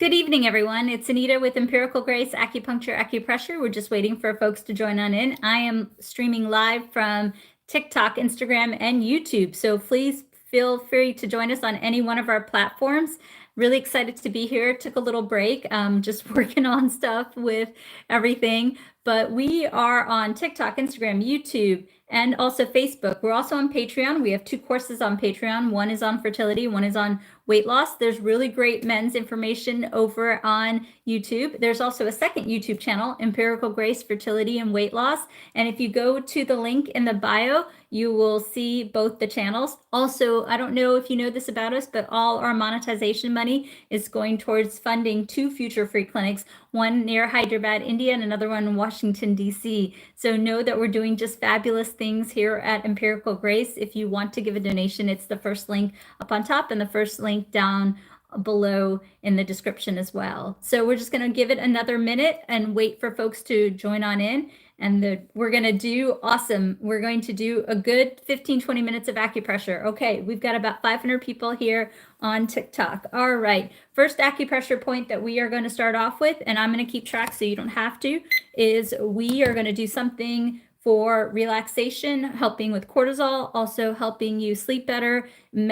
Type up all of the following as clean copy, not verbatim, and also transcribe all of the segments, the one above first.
Good evening, everyone. It's Anita with Empirical Grace Acupuncture Acupressure. We're just waiting for folks to join on in. I am streaming live from TikTok, Instagram, and YouTube. So please feel free to join us on any one of our platforms. Really excited to be here. Took a little break, just working on stuff with everything. But we are on TikTok, Instagram, YouTube, and also Facebook. We're also on Patreon. We have 2 courses on Patreon. One is on fertility, one is on weight loss. There's really great men's information over on YouTube. There's also a second YouTube channel, Empirical Grace Fertility and Weight Loss. And if you go to the link in the bio, you will see both the channels. Also, I don't know if you know this about us, but all our monetization money is going towards funding 2 future free clinics, one near Hyderabad, India, and another one in Washington, D.C. So know that we're doing just fabulous things here at Empirical Grace. If you want to give a donation, it's the first link up on top and the first link down below in the description as well. So we're just going to give it another minute and wait for folks to join on in. And we're going to do awesome. We're going to do a good 15-20 minutes of acupressure. Okay, we've got about 500 people here on TikTok. All right, first acupressure point that we are going to start off with, and I'm going to keep track so you don't have to, is we are going to do something for relaxation, helping with cortisol, also helping you sleep better.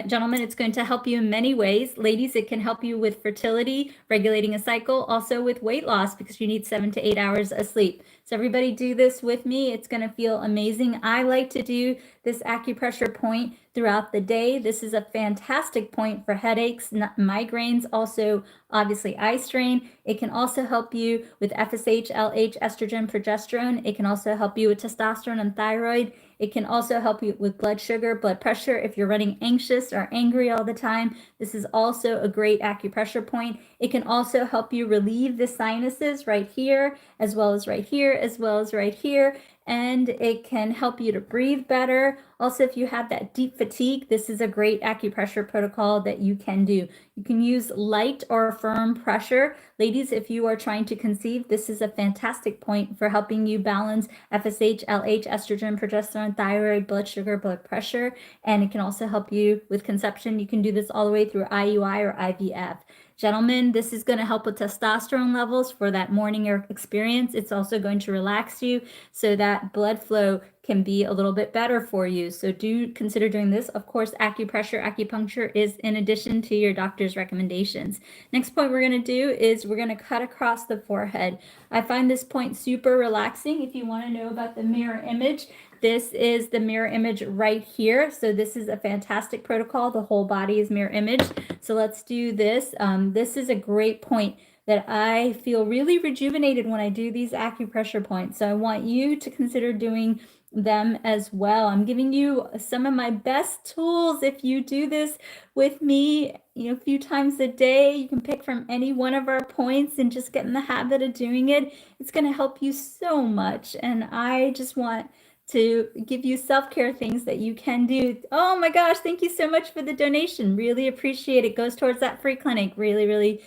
Gentlemen, it's going to help you in many ways. Ladies, it can help you with fertility, regulating a cycle, also with weight loss because you need 7 to 8 hours of sleep. So everybody do this with me. It's going to feel amazing. I like to do this acupressure point throughout the day. This is a fantastic point for headaches, migraines, also obviously eye strain. It can also help you with FSH, LH, estrogen, progesterone. It can also help you with testosterone and thyroid. It can also help you with blood sugar, blood pressure. If you're running anxious or angry all the time, this is also a great acupressure point. It can also help you relieve the sinuses right here, as well as right here, as well as right here. And it can help you to breathe better. Also, if you have that deep fatigue, this is a great acupressure protocol that you can do. You can use light or firm pressure. Ladies, if you are trying to conceive, this is a fantastic point for helping you balance FSH, LH, estrogen, progesterone, thyroid, blood sugar, blood pressure. And it can also help you with conception. You can do this all the way through IUI or IVF. Gentlemen, this is going to help with testosterone levels for that morning experience. It's also going to relax you so that blood flow can be a little bit better for you. So do consider doing this. Of course, acupressure, acupuncture is in addition to your doctor's recommendations. Next point we're going to do is we're going to cut across the forehead. I find this point super relaxing. If you want to know about the mirror image, this is the mirror image right here. So this is a fantastic protocol. The whole body is mirror image. So let's do this. This is a great point that I feel really rejuvenated when I do these acupressure points. So I want you to consider doing them as well. I'm giving you some of my best tools. If you do this with me, a few times a day, you can pick from any one of our points and just get in the habit of doing it. It's going to help you so much. And I just want to give you self-care things that you can do. Oh my gosh, thank you so much for the donation. Really appreciate it. Goes towards that free clinic. Really, really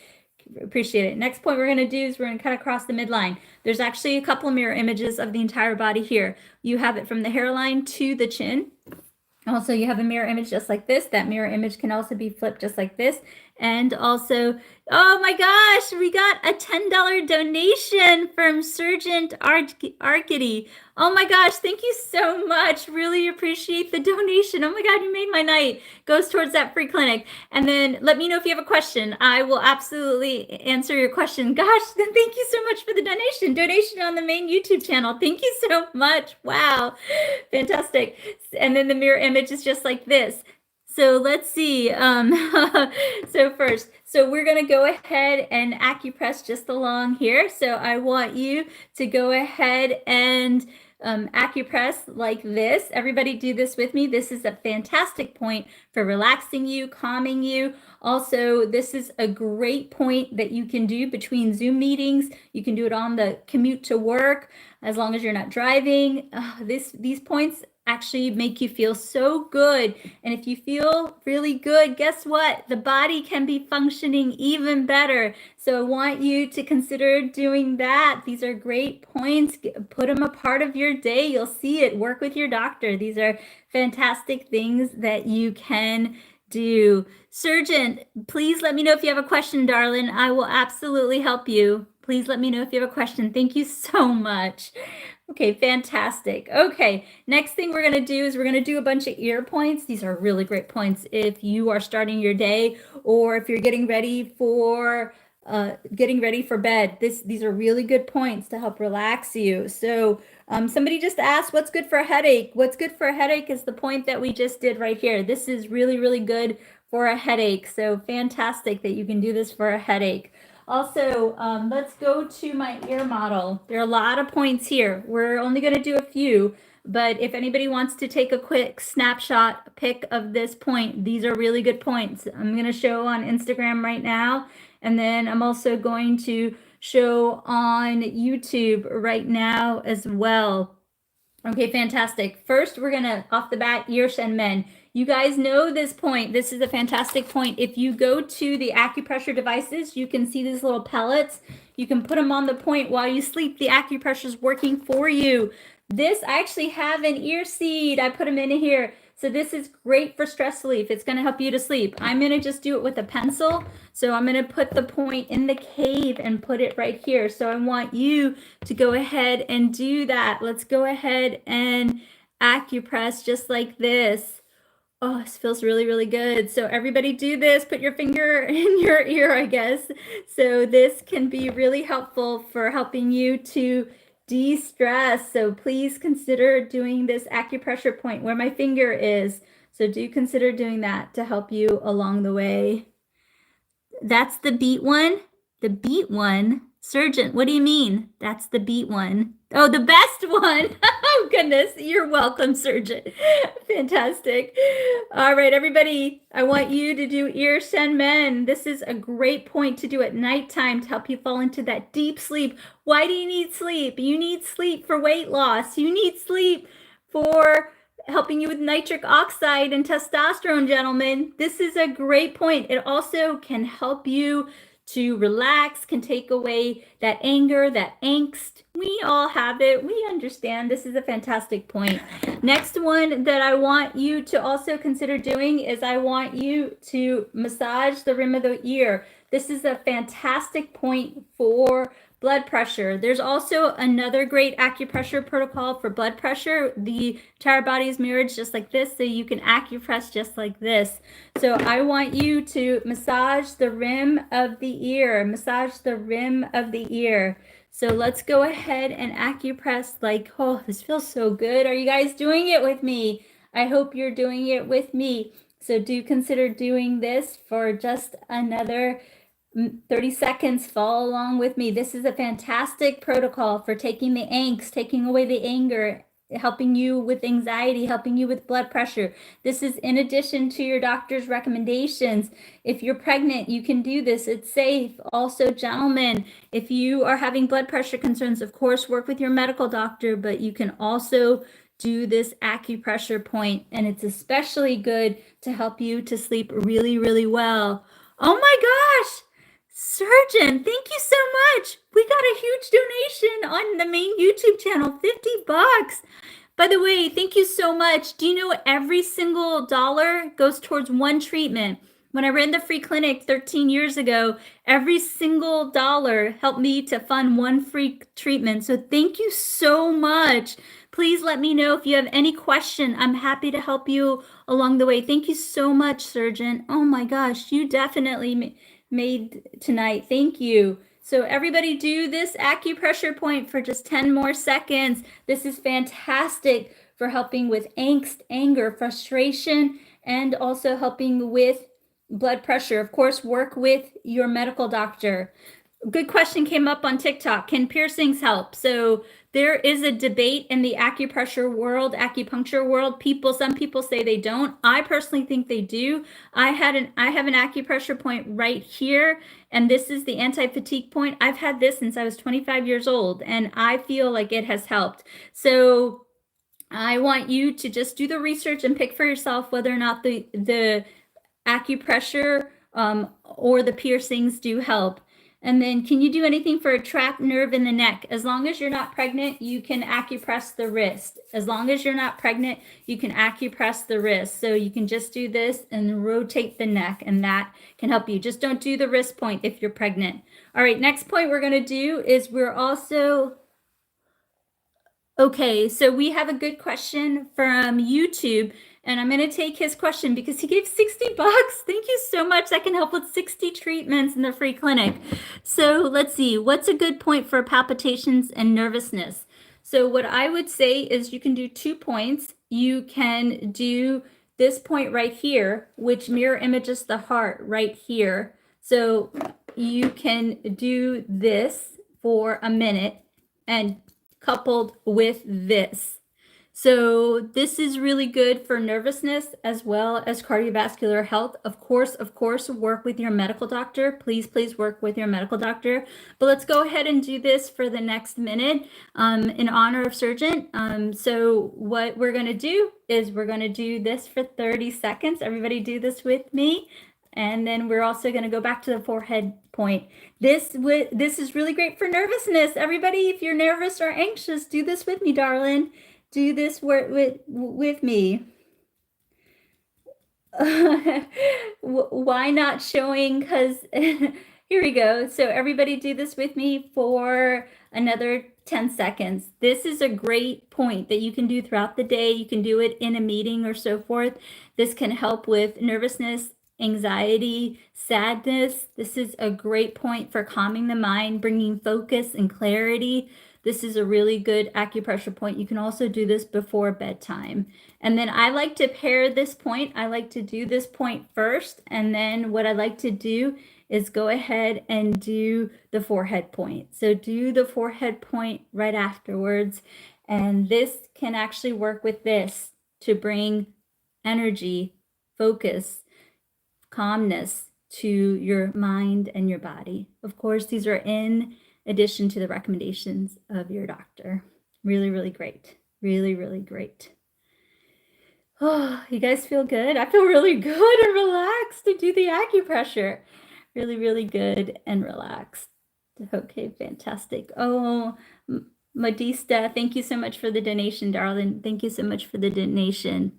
appreciate it. Next point we're going to do is we're going to cut across the midline. There's actually a couple of mirror images of the entire body here. You have it from the hairline to the chin. Also, you have a mirror image just like this. That mirror image can also be flipped just like this. And also, oh my gosh, we got a $10 donation from Sergeant Arkady. Oh my gosh, thank you so much. Really appreciate the donation. Oh my God, you made my night. Goes towards that free clinic. And then let me know if you have a question. I will absolutely answer your question. Gosh, then thank you so much for the donation. Donation on the main YouTube channel. Thank you so much. Wow, fantastic. And then the mirror image is just like this. So let's see. So we're going to go ahead and acupress just along here. So I want you to go ahead and acupress like this. Everybody do this with me. This is a fantastic point for relaxing you, calming you. Also, this is a great point that you can do between Zoom meetings. You can do it on the commute to work as long as you're not driving. These points actually make you feel so good. And if you feel really good, guess what? The body can be functioning even better. So I want you to consider doing that. These are great points. Put them a part of your day. You'll see it. Work with your doctor. These are fantastic things that you can do. Surgeon, please let me know if you have a question, darling. I will absolutely help you. Please let me know if you have a question. Thank you so much. Okay, fantastic. Okay, next thing we're going to do is we're going to do a bunch of ear points. These are really great points if you are starting your day or if you're getting ready for bed. These are really good points to help relax you. So somebody just asked, what's good for a headache? What's good for a headache is the point that we just did right here. This is really, really good for a headache. So fantastic that you can do this for a headache. Also, let's go to my ear model. There are a lot of points here. We're only going to do a few, but if anybody wants to take a quick snapshot pic of this point, these are really good points. I'm going to show on Instagram right now, and then I'm also going to show on YouTube right now as well. Okay, fantastic. First, we're gonna, off the bat, Yer Shen Men. You guys know this point. This is a fantastic point. If you go to the acupressure devices, you can see these little pellets. You can put them on the point while you sleep. The acupressure is working for you. This, I actually have an ear seed. I put them in here. So this is great for stress relief. It's going to help you to sleep. I'm going to just do it with a pencil. So I'm going to put the point in the cave and put it right here. So I want you to go ahead and do that. Let's go ahead and acupress just like this. Oh, this feels really, really good. So everybody do this. Put your finger in your ear, I guess. So this can be really helpful for helping you to de-stress. So please consider doing this acupressure point where my finger is. So do consider doing that to help you along the way. That's the beat one. The beat one. Surgeon, what do you mean? That's the beat one. Oh, the best one. Oh, goodness. You're welcome, Surgeon. Fantastic. All right, everybody. I want you to do Ear Shen Men. This is a great point to do at nighttime to help you fall into that deep sleep. Why do you need sleep? You need sleep for weight loss. You need sleep for helping you with nitric oxide and testosterone, gentlemen. This is a great point. It also can help you to relax, can take away that anger, that angst. We all have it. We understand. This is a fantastic point. Next one that I want you to also consider doing is I want you to massage the rim of the ear. This is a fantastic point for blood pressure. There's also another great acupressure protocol for blood pressure. The entire body is mirrored just like this, so you can acupress just like this. So I want you to massage the rim of the ear. Massage the rim of the ear. So let's go ahead and acupress like, oh, this feels so good. Are you guys doing it with me? I hope you're doing it with me. So do consider doing this for just another 30 seconds. Follow along with me. This is a fantastic protocol for taking the angst, taking away the anger, helping you with anxiety, helping you with blood pressure. This is in addition to your doctor's recommendations. If you're pregnant, you can do this. It's safe. Also, gentlemen, if you are having blood pressure concerns, of course, work with your medical doctor, but you can also do this acupressure point, and it's especially good to help you to sleep really, really well. Oh my gosh! Surgeon, thank you so much. We got a huge donation on the main YouTube channel, $50. By the way, thank you so much. Do you know every single dollar goes towards one treatment? When I ran the free clinic 13 years ago, every single dollar helped me to fund one free treatment. So thank you so much. Please let me know if you have any question. I'm happy to help you along the way. Thank you so much, Surgeon. Oh my gosh, you definitely made tonight. Thank you. So everybody do this acupressure point for just 10 more seconds. This is fantastic for helping with angst, anger, frustration, and also helping with blood pressure. Of course, work with your medical doctor. Good question came up on TikTok. Can piercings help? So there is a debate in the acupressure world, acupuncture world. Some people say they don't. I personally think they do. I have an acupressure point right here, and this is the anti-fatigue point. I've had this since I was 25 years old, and I feel like it has helped. So I want you to just do the research and pick for yourself whether or not the acupressure or the piercings do help. And then can you do anything for a trapped nerve in the neck? As long as you're not pregnant, you can acupress the wrist. As long as you're not pregnant, you can acupress the wrist. So you can just do this and rotate the neck, and that can help you. Just don't do the wrist point if you're pregnant. All right, next point we're going to do is we're also... Okay, so we have a good question from YouTube, and I'm going to take his question because he gave 60 bucks. Thank you so much. That can help with 60 treatments in the free clinic. So let's see, what's a good point for palpitations and nervousness? So what I would say is you can do 2 points. You can do this point right here, which mirror images the heart right here. So you can do this for a minute and coupled with this. So this is really good for nervousness as well as cardiovascular health. Of course, work with your medical doctor. Please work with your medical doctor. But let's go ahead and do this for the next minute in honor of Surgeon. So what we're going to do is we're going to do this for 30 seconds. Everybody do this with me. And then we're also going to go back to the forehead point. This is really great for nervousness. Everybody, if you're nervous or anxious, do this with me, darling. Do this with me. Why not showing? Because here we go. So everybody do this with me for another 10 seconds. This is a great point that you can do throughout the day. You can do it in a meeting or so forth. This can help with nervousness, anxiety, sadness. This is a great point for calming the mind, bringing focus and clarity. This is a really good acupressure point. You can also do this before bedtime. And then I like to pair this point. I like to do this point first. And then what I like to do is go ahead and do the forehead point. So do the forehead point right afterwards. And this can actually work with this to bring energy, focus, calmness to your mind and your body. Of course, these are in addition to the recommendations of your doctor. Really, really great. Really, really great. Oh, you guys feel good? I feel really good and relaxed to do the acupressure. Really, really good and relaxed. Okay, fantastic. Oh, Modista, thank you so much for the donation, darling. Thank you so much for the donation.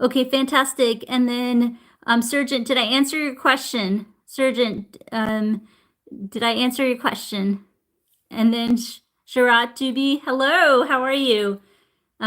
Okay, fantastic. And then, Surgeon, did I answer your question? Surgeon, did I answer your question? And then Sharat Dubi, hello, how are you?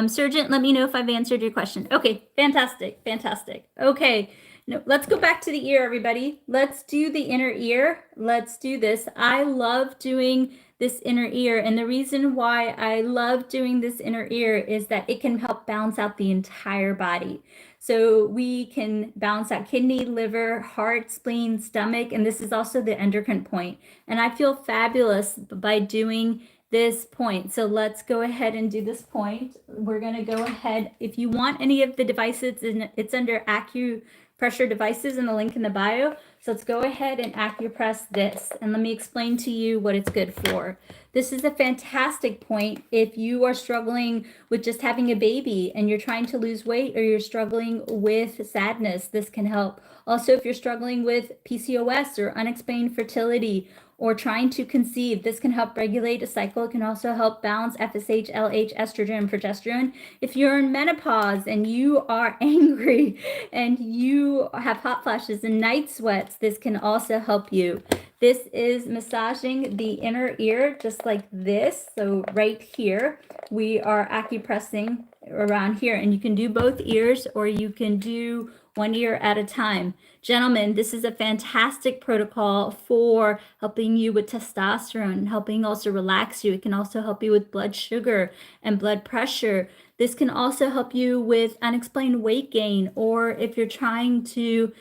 Surgeon, let me know if I've answered your question. Okay, fantastic, fantastic. Okay, no, let's go back to the ear, everybody. Let's do the inner ear. Let's do this. I love doing this inner ear, and the reason why I love doing this inner ear is that it can help balance out the entire body. So we can balance out kidney, liver, heart, spleen, stomach, and this is also the endocrine point. And I feel fabulous by doing this point. So let's go ahead and do this point. We're going to go ahead. If you want any of the devices, it's under acupressure devices in the link in the bio. So let's go ahead and acupress this. And let me explain to you what it's good for. This is a fantastic point if you are struggling with just having a baby and you're trying to lose weight, or you're struggling with sadness. This can help. Also, if you're struggling with PCOS or unexplained fertility, or trying to conceive, this can help regulate a cycle. It can also help balance FSH, LH, estrogen, and progesterone. If you're in menopause and you are angry and you have hot flashes and night sweats, this can also help you. This is massaging the inner ear just like this. So right here, we are acupressing around here, and you can do both ears or you can do one ear at a time. Gentlemen, this is a fantastic protocol for helping you with testosterone, helping also relax you. It can also help you with blood sugar and blood pressure. This can also help you with unexplained weight gain, or if you're trying to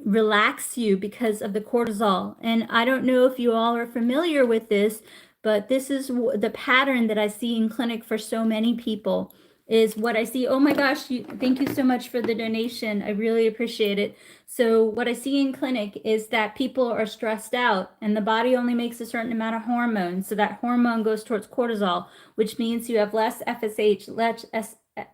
relax you because of the cortisol. And I don't know if you all are familiar with this, but this is the pattern that I see in clinic for so many people. Is what I see. Oh my gosh, thank you so much for the donation. I really appreciate it. So what I see in clinic is that people are stressed out, and the body only makes a certain amount of hormones. So that hormone goes towards cortisol, which means you have less FSH, less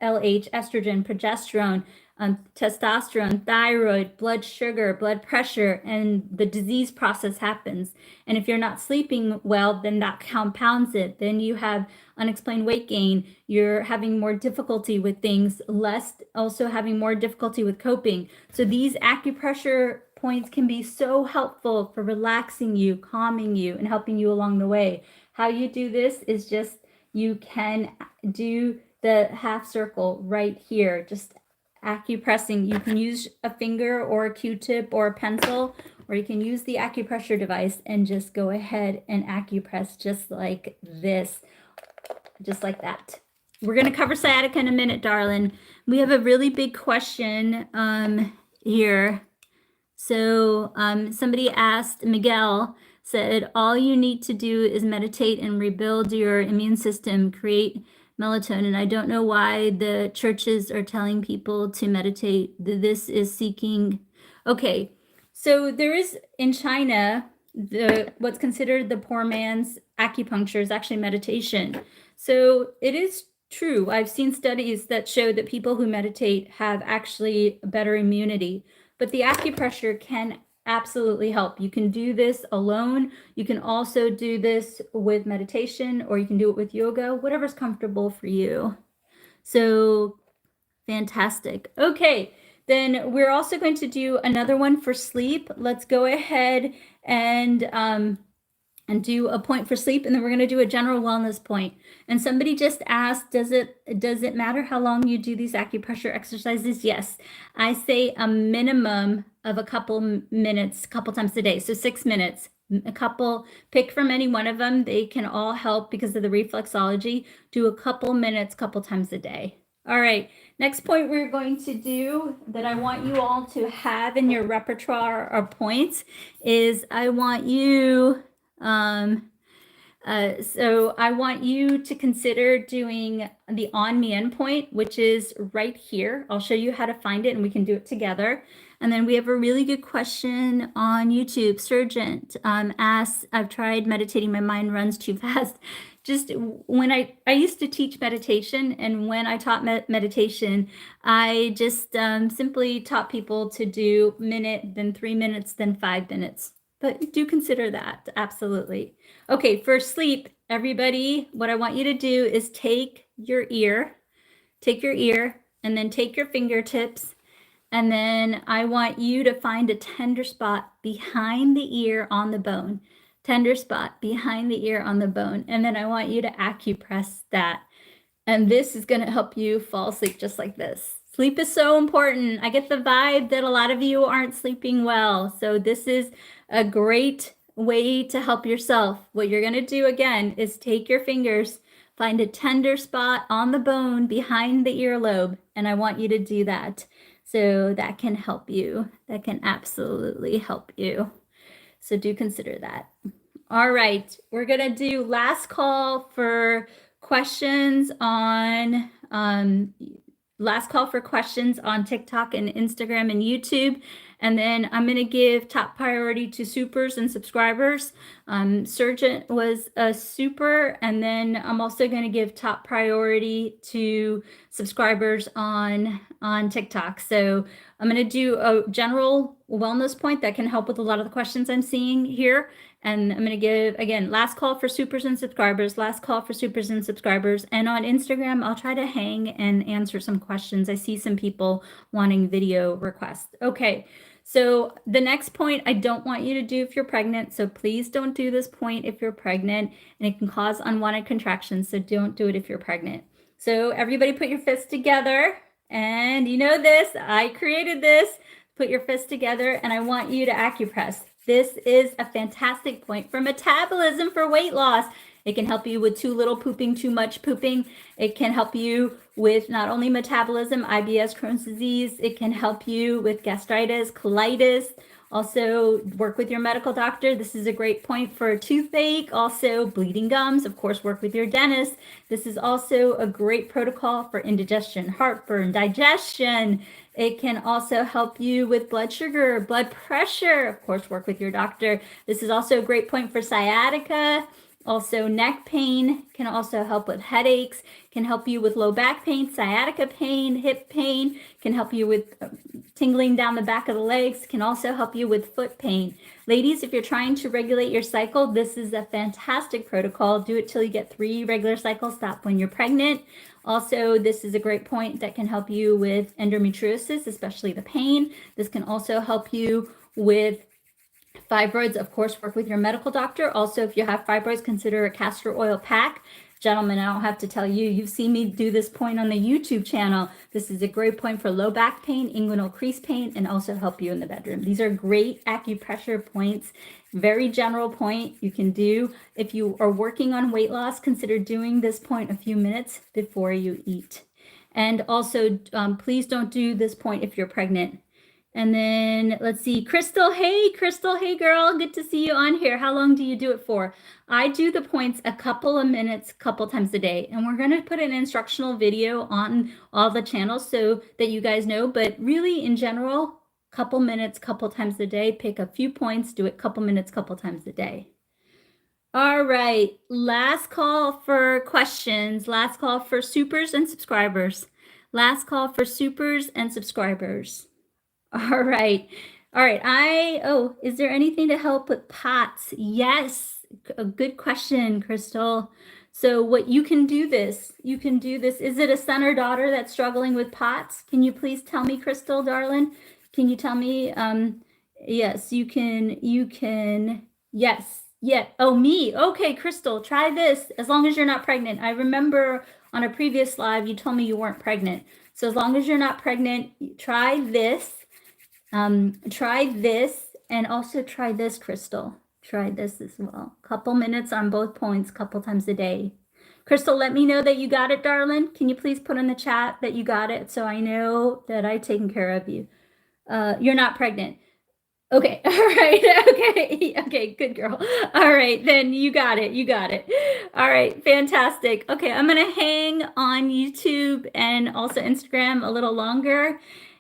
LH, estrogen, progesterone, testosterone, thyroid, blood sugar, blood pressure, and the disease process happens. And if you're not sleeping well, then that compounds it. Then you have unexplained weight gain. You're having more difficulty with things, less also having more difficulty with coping. So these acupressure points can be so helpful for relaxing you, calming you, and helping you along the way. How you do this is just, you can do the half circle right here, just acupressing. You can use a finger or a Q-tip or a pencil, or you can use the acupressure device and just go ahead and acupress just like this, just like that. We're going to cover sciatica in a minute, darling. We have a really big question here. So somebody asked, Miguel said, all you need to do is meditate and rebuild your immune system, create melatonin. I don't know why the churches are telling people to meditate. This is seeking. Okay, so there is in China, what's considered the poor man's acupuncture is actually meditation. So it is true. I've seen studies that show that people who meditate have actually better immunity. But the acupressure can absolutely help. You can do this alone. You can also do this with meditation, or you can do it with yoga, whatever's comfortable for you. So fantastic. Okay, then we're also going to do another one for sleep. Let's go ahead and do a point for sleep, and then we're going to do a general wellness point. And somebody just asked, does it matter how long you do these acupressure exercises? Yes, I say a minimum of a couple minutes, a couple times a day. So 6 minutes, a couple, pick from any one of them. They can all help because of the reflexology. Do a couple minutes, couple times a day. All right, next point we're going to do that I want you all to have in your repertoire of points is I want you so I want you to consider doing the on me endpoint, which is right here. I'll show you how to find it and we can do it together. And then we have a really good question on YouTube. Sergeant asks, I've tried meditating, my mind runs too fast. Just when I used to teach meditation, and when I taught meditation, I just simply taught people to do minute, then 3 minutes, then 5 minutes. But do consider that, absolutely. Okay, for sleep, everybody, what I want you to do is take your ear, and then take your fingertips, and then I want you to find a tender spot behind the ear on the bone. Tender spot behind the ear on the bone. And then I want you to acupress that. And this is going to help you fall asleep just like this. Sleep is so important. I get the vibe that a lot of you aren't sleeping well. So this is a great way to help yourself. What you're going to do again is take your fingers, find a tender spot on the bone behind the earlobe, and I want you to do that. So that can help you. That can absolutely help you. So do consider that. All right, we're going to do last call for questions on TikTok and Instagram and YouTube. And then I'm going to give top priority to supers and subscribers. Sergeant was a super, and then I'm also going to give top priority to subscribers on TikTok. So I'm going to do a general wellness point that can help with a lot of the questions I'm seeing here. And I'm going to give, again, last call for supers and subscribers, last call for supers and subscribers. And on Instagram, I'll try to hang and answer some questions. I see some people wanting video requests. Okay, so the next point I don't want you to do if you're pregnant. So please don't do this point if you're pregnant, and it can cause unwanted contractions. So don't do it if you're pregnant. So everybody put your fists together. And you know this, I created this. Put your fists together, and I want you to acupress. This is a fantastic point for metabolism, for weight loss. It can help you with too little pooping, too much pooping. It can help you with not only metabolism, IBS, Crohn's disease. It can help you with gastritis, colitis. Also work with your medical doctor. This is a great point for a toothache. Also bleeding gums, of course, work with your dentist. This is also a great protocol for indigestion, heartburn, digestion. It can also help you with blood sugar, blood pressure, of course, work with your doctor. This is also a great point for sciatica. Also, neck pain can also help with headaches, can help you with low back pain, sciatica pain, hip pain, can help you with tingling down the back of the legs, can also help you with foot pain. Ladies, if you're trying to regulate your cycle, this is a fantastic protocol. Do it till you get 3 regular cycles. Stop when you're pregnant. Also, this is a great point that can help you with endometriosis, especially the pain. This can also help you with fibroids. Of course, work with your medical doctor. Also, if you have fibroids, consider a castor oil pack. Gentlemen, I don't have to tell you, you've seen me do this point on the YouTube channel. This is a great point for low back pain, inguinal crease pain, and also help you in the bedroom. These are great acupressure points. Very general point you can do. If you are working on weight loss, consider doing this point a few minutes before you eat. And also, please don't do this point if you're pregnant. And then let's see, Crystal. Hey, Crystal. Hey, girl. Good to see you on here. How long do you do it for? I do the points a couple of minutes, couple times a day. And we're going to put an instructional video on all the channels so that you guys know. But really, in general, couple minutes, couple times a day. Pick a few points, do it couple minutes, couple times a day. All right. Last call for questions. Last call for supers and subscribers. Last call for supers and subscribers. All right. All right. Is there anything to help with POTS? Yes. A good question, Crystal. So what you can do this. Is it a son or daughter that's struggling with POTS? Can you please tell me, Crystal, darling? Can you tell me? Yes, you can. Yes. Yeah. Oh, me. Okay, Crystal, try this as long as you're not pregnant. I remember on a previous live, you told me you weren't pregnant. So as long as you're not pregnant, try this. Try this and also try this, Crystal. Try this as well. Couple minutes on both points, couple times a day. Crystal, let me know that you got it, darling. Can you please put in the chat that you got it so I know that I've taken care of you? You're not pregnant. Okay. All right. Okay. Good girl. All right. Then you got it. All right. Fantastic. Okay. I'm going to hang on YouTube and also Instagram a little longer.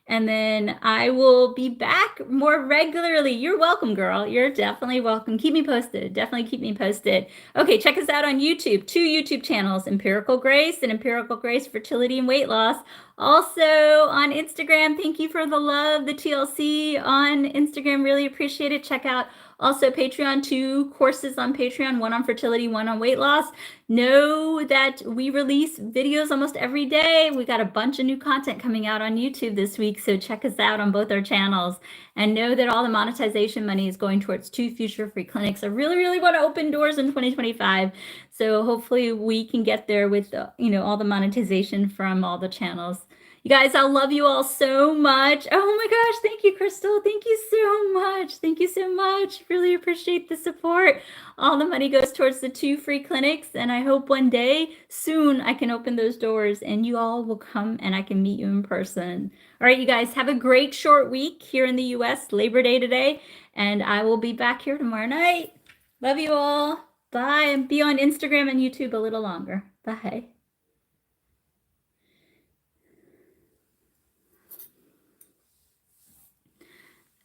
And then I will be back more regularly. You're welcome, girl. You're definitely welcome. Keep me posted. Definitely keep me posted. Okay, check us out on YouTube. 2 YouTube channels, Empirical Grace and Empirical Grace Fertility and Weight Loss. Also on Instagram, thank you for the love, the TLC on Instagram. Really appreciate it. Check out also Patreon, 2 courses on Patreon, 1 on fertility, 1 on weight loss. Know that we release videos almost every day. We got a bunch of new content coming out on YouTube this week, so check us out on both our channels. And know that all the monetization money is going towards 2 future free clinics. I really, really want to open doors in 2025. So hopefully we can get there with all the monetization from all the channels. You guys, I love you all so much. Oh my gosh, thank you, Crystal. Thank you so much. Thank you so much. Really appreciate the support. All the money goes towards the 2 free clinics, and I hope one day soon I can open those doors and you all will come and I can meet you in person. All right, you guys, have a great short week here in the US, Labor Day today, and I will be back here tomorrow night. Love you all. Bye. And be on Instagram and YouTube a little longer. Bye.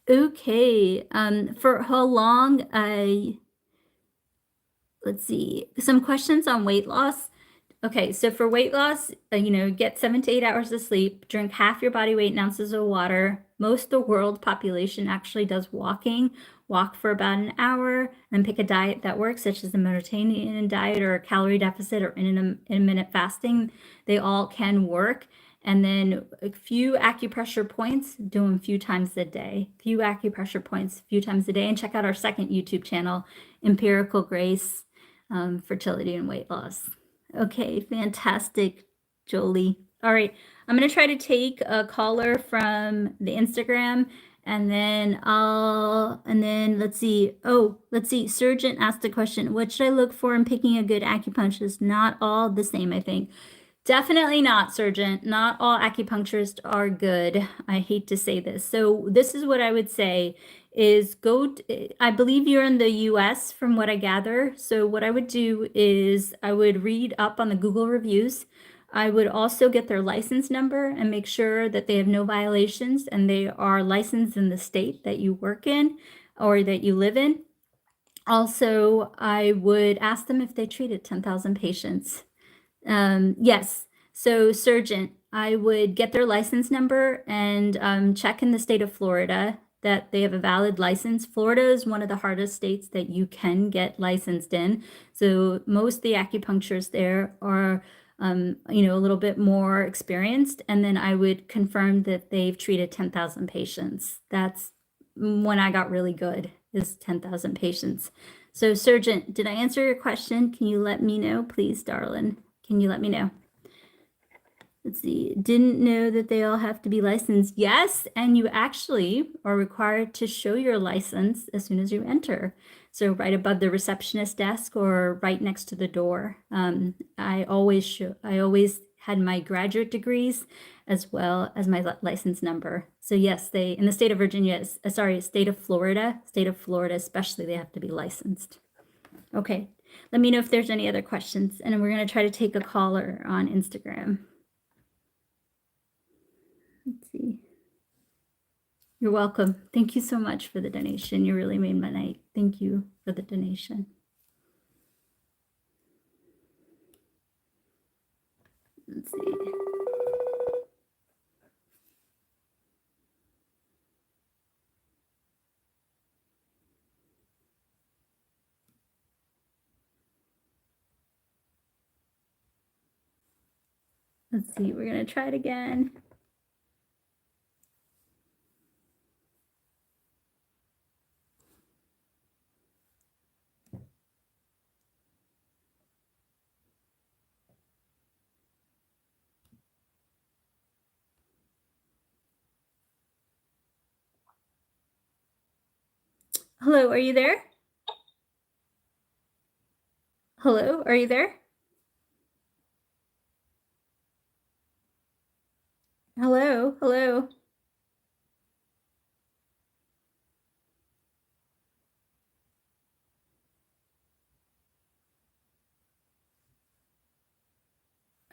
Okay, for how long let's see, some questions on weight loss. Okay, so for weight loss, get 7 to 8 hours of sleep, drink half your body weight in ounces of water. Most of the world population actually does walking. Walk for about an hour and pick a diet that works, such as a Mediterranean diet or a calorie deficit or intermittent fasting. They all can work. And then a few acupressure points, do them a few times a day. Few acupressure points, a few times a day. And check out our second YouTube channel, Empirical Grace, Fertility and Weight Loss. Okay, fantastic, Jolie. All right, I'm going to try to take a caller from the Instagram. And then let's see. Surgeon asked a question. What should I look for in picking a good acupuncturist? Not all the same, I think. Definitely not, Surgeon. Not all acupuncturists are good. I hate to say this. So this is what I would say is I believe you're in the US from what I gather. So what I would do is I would read up on the Google reviews. I would also get their license number and make sure that they have no violations and they are licensed in the state that you work in or that you live in. Also, I would ask them if they treated 10,000 patients. Yes. So surgeon, I would get their license number and check in the state of Florida that they have a valid license. Florida is one of the hardest states that you can get licensed in. So most of the acupuncturists there are, a little bit more experienced. And then I would confirm that they've treated 10,000 patients. That's when I got really good, is 10,000 patients. So surgeon, did I answer your question? Can you let me know, please, darling? Can you let me know? Let's see. Didn't know that they all have to be licensed. Yes, and you actually are required to show your license as soon as you enter. So right above the receptionist desk or right next to the door. I always had my graduate degrees as well as my license number. So yes, they in the state of Virginia, state of Florida, especially, they have to be licensed. Okay, let me know if there's any other questions, and we're going to try to take a caller on Instagram. Let's see. You're welcome. Thank you so much for the donation. You really made my night. Thank you for the donation. Let's see. Let's see. We're going to try it again. Hello, are you there? Hello, are you there? Hello, hello.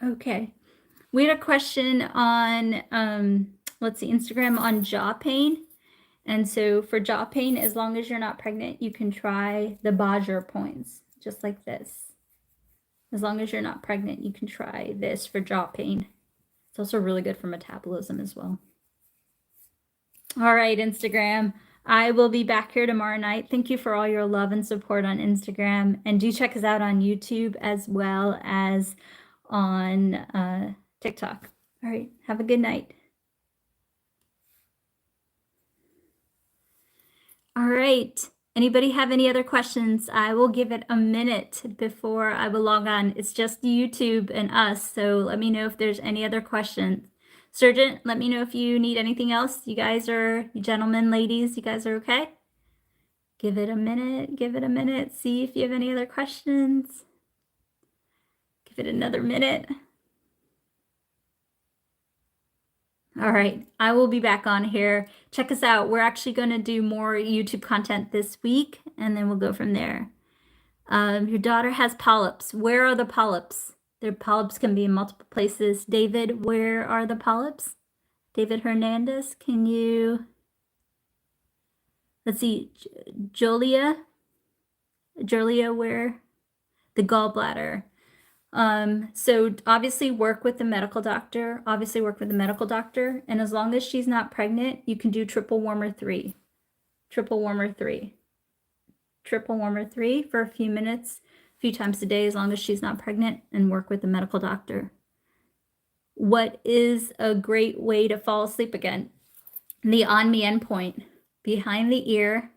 Okay. We had a question on, let's see, Instagram on jaw pain. And so for jaw pain, as long as you're not pregnant, you can try the Bajra points, just like this. As long as you're not pregnant, you can try this for jaw pain. It's also really good for metabolism as well. All right, Instagram. I will be back here tomorrow night. Thank you for all your love and support on Instagram. And do check us out on YouTube as well as on TikTok. All right, have a good night. All right. Anybody have any other questions? I will give it a minute before I will log on. It's just YouTube and us, so let me know if there's any other questions. Surgeon, let me know if you need anything else. You guys are, you gentlemen, ladies, you guys are okay? Give it a minute. Give it a minute. See if you have any other questions. Give it another minute. All right, I will be back on here. Check us out. We're actually going to do more YouTube content this week, and then we'll go from there. Your daughter has polyps. Where are the polyps? Their polyps can be in multiple places. David, where are the polyps? David Hernandez, can you? Let's see, Julia, where? The gallbladder. So obviously work with the medical doctor. And as long as she's not pregnant, you can do triple warmer 3. Triple warmer 3 for a few minutes, a few times a day, as long as she's not pregnant, and work with the medical doctor. What is a great way to fall asleep again? The on me endpoint, behind the ear,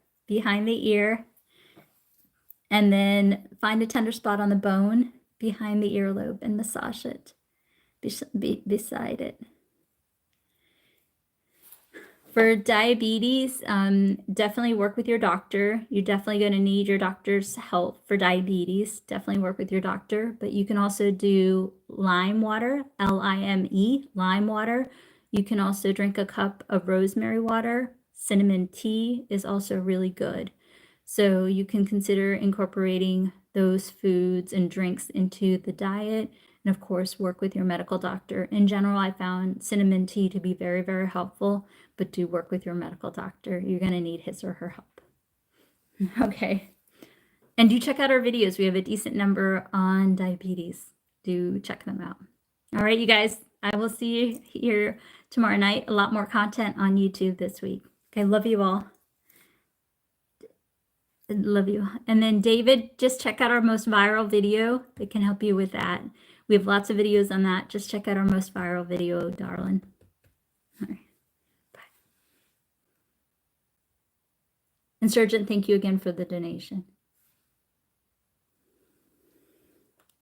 and then find a tender spot on the bone behind the earlobe and massage it beside it. For diabetes, definitely work with your doctor. You're definitely going to need your doctor's help for diabetes. Definitely work with your doctor, but you can also do lime water, Lime, lime water. You can also drink a cup of rosemary water. Cinnamon tea is also really good. So you can consider incorporating those foods and drinks into the diet. And of course, work with your medical doctor. In general, I found cinnamon tea to be very, very helpful, but do work with your medical doctor. You're going to need his or her help. Okay. And do check out our videos. We have a decent number on diabetes. Do check them out. All right, you guys, I will see you here tomorrow night. A lot more content on YouTube this week. Okay, love you all. Love you. And then David, just check out our most viral video. It can help you with that. We have lots of videos on that. Just check out our most viral video, darling. All right. Bye. Insurgent, thank you again for the donation.